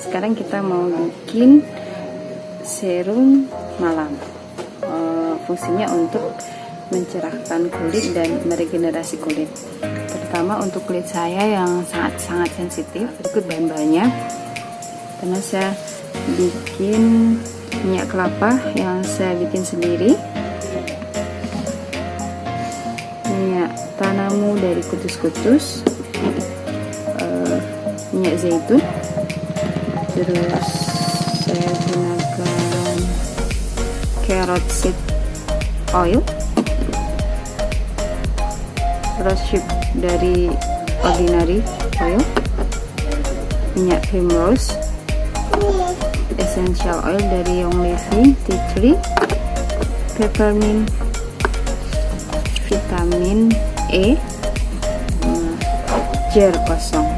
Sekarang kita mau bikin serum malam. Fungsinya untuk mencerahkan kulit dan meregenerasi kulit. Terutama untuk kulit saya yang sangat sensitif. Berikut bahan-bahannya. Karena saya bikin minyak kelapa yang saya bikin sendiri, minyak tanamu dari kutus-kutus, minyak zaitun, terus saya gunakan carrot seed oil, rosehip dari ordinary oil, minyak primrose, essential oil dari yang lebih, tea tree, peppermint, vitamin E, jar kosong.